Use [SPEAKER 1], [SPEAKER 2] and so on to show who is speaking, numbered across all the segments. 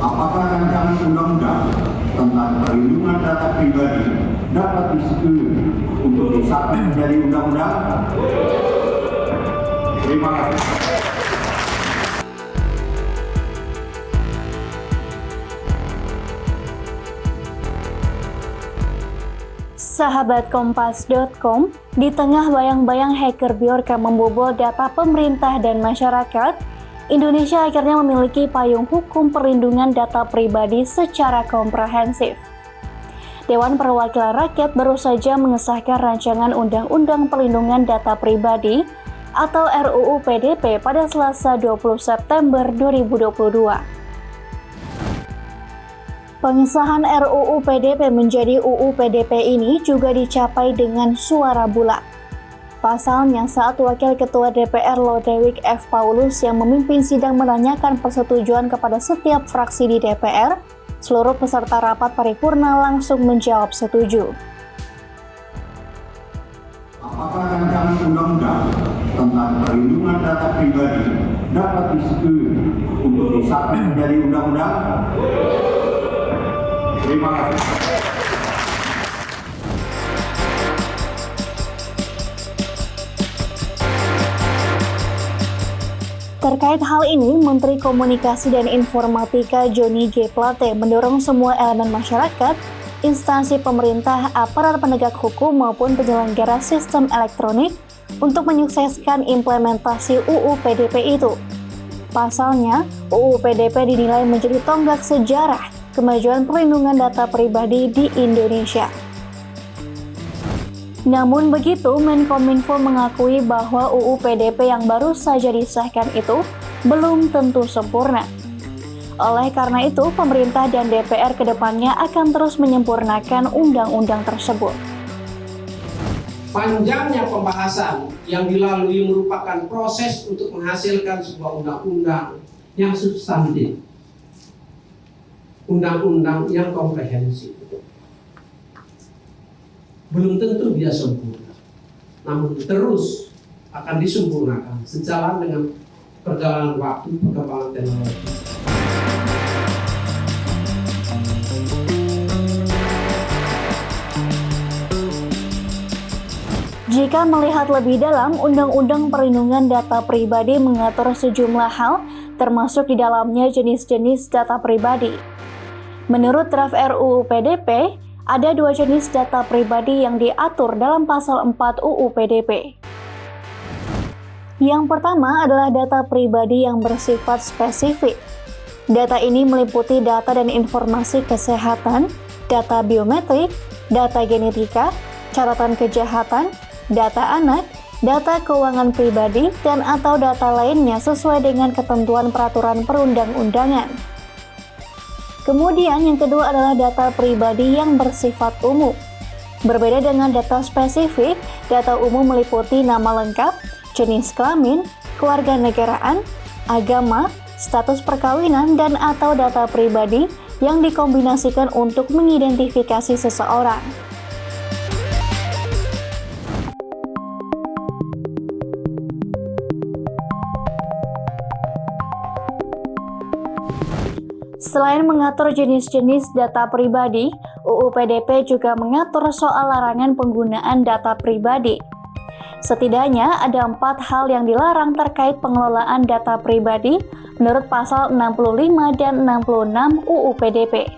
[SPEAKER 1] Apakah rancangan undang-undang tentang perlindungan data pribadi dapat disetujui untuk disahkan menjadi undang-undang? Terima kasih.
[SPEAKER 2] Sahabat Kompas.com, di tengah bayang-bayang hacker Bjorka membobol data pemerintah dan masyarakat, Indonesia akhirnya memiliki payung hukum perlindungan data pribadi secara komprehensif. Dewan Perwakilan Rakyat baru saja mengesahkan rancangan Undang-Undang Perlindungan Data Pribadi atau RUU PDP pada Selasa 20 September 2022. Pengesahan RUU PDP menjadi UU PDP ini juga dicapai dengan suara bulat. Pasalnya, saat Wakil Ketua DPR Lodewijk F. Paulus yang memimpin sidang menanyakan persetujuan kepada setiap fraksi di DPR, seluruh peserta rapat paripurna langsung menjawab setuju.
[SPEAKER 1] Apakah rancangan undang-undang tentang perlindungan data pribadi dapat disetujui untuk disahkan menjadi undang-undang? Terima kasih.
[SPEAKER 2] Terkait hal ini, Menteri Komunikasi dan Informatika Johnny G. Plate mendorong semua elemen masyarakat, instansi pemerintah, aparat penegak hukum maupun penyelenggara sistem elektronik untuk menyukseskan implementasi UU PDP itu. Pasalnya, UU PDP dinilai menjadi tonggak sejarah kemajuan perlindungan data pribadi di Indonesia. Namun begitu, Menkominfo mengakui bahwa UU PDP yang baru saja disahkan itu belum tentu sempurna. Oleh karena itu, pemerintah dan DPR kedepannya akan terus menyempurnakan undang-undang tersebut.
[SPEAKER 3] Panjangnya pembahasan yang dilalui merupakan proses untuk menghasilkan sebuah undang-undang yang substantif, undang-undang yang komprehensif. Belum tentu dia sempurna, namun terus akan disempurnakan sejalan dengan perjalanan waktu, perkembangan teknologi.
[SPEAKER 2] Jika melihat lebih dalam, Undang-Undang Perlindungan Data Pribadi mengatur sejumlah hal, termasuk di dalamnya jenis-jenis data pribadi. Menurut draft RUU PDP, ada dua jenis data pribadi yang diatur dalam pasal 4 UU PDP. Yang pertama adalah data pribadi yang bersifat spesifik. Data ini meliputi data dan informasi kesehatan, data biometrik, data genetika, catatan kejahatan, data anak, data keuangan pribadi, dan atau data lainnya sesuai dengan ketentuan peraturan perundang-undangan. Kemudian yang kedua adalah data pribadi yang bersifat umum. Berbeda dengan data spesifik, data umum meliputi nama lengkap, jenis kelamin, kewarganegaraan, agama, status perkawinan, dan atau data pribadi yang dikombinasikan untuk mengidentifikasi seseorang. Selain mengatur jenis-jenis data pribadi, UU PDP juga mengatur soal larangan penggunaan data pribadi. Setidaknya ada 4 hal yang dilarang terkait pengelolaan data pribadi menurut pasal 65 dan 66 UU PDP.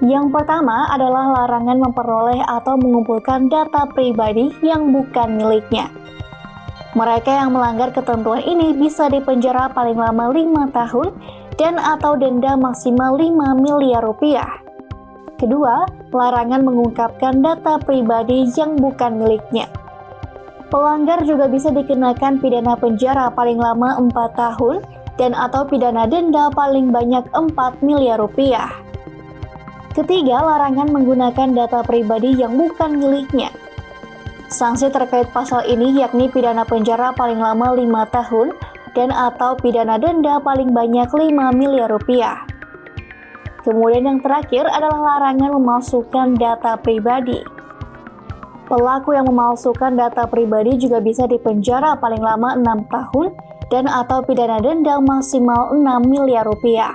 [SPEAKER 2] Yang pertama adalah larangan memperoleh atau mengumpulkan data pribadi yang bukan miliknya. Mereka yang melanggar ketentuan ini bisa dipenjara paling lama 5 tahun dan atau denda maksimal 5 miliar rupiah. Kedua, larangan mengungkapkan data pribadi yang bukan miliknya. Pelanggar juga bisa dikenakan pidana penjara paling lama 4 tahun dan atau pidana denda paling banyak 4 miliar rupiah. Ketiga, larangan menggunakan data pribadi yang bukan miliknya. Sanksi terkait pasal ini yakni pidana penjara paling lama 5 tahun dan atau pidana denda paling banyak 5 miliar rupiah. Kemudian yang terakhir adalah larangan memalsukan data pribadi. Pelaku yang memalsukan data pribadi juga bisa dipenjara paling lama 6 tahun dan atau pidana denda maksimal 6 miliar rupiah.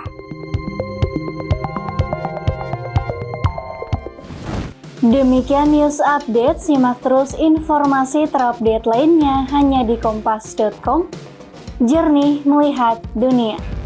[SPEAKER 2] Demikian news update, simak terus informasi terupdate lainnya hanya di kompas.com. Jernih melihat dunia.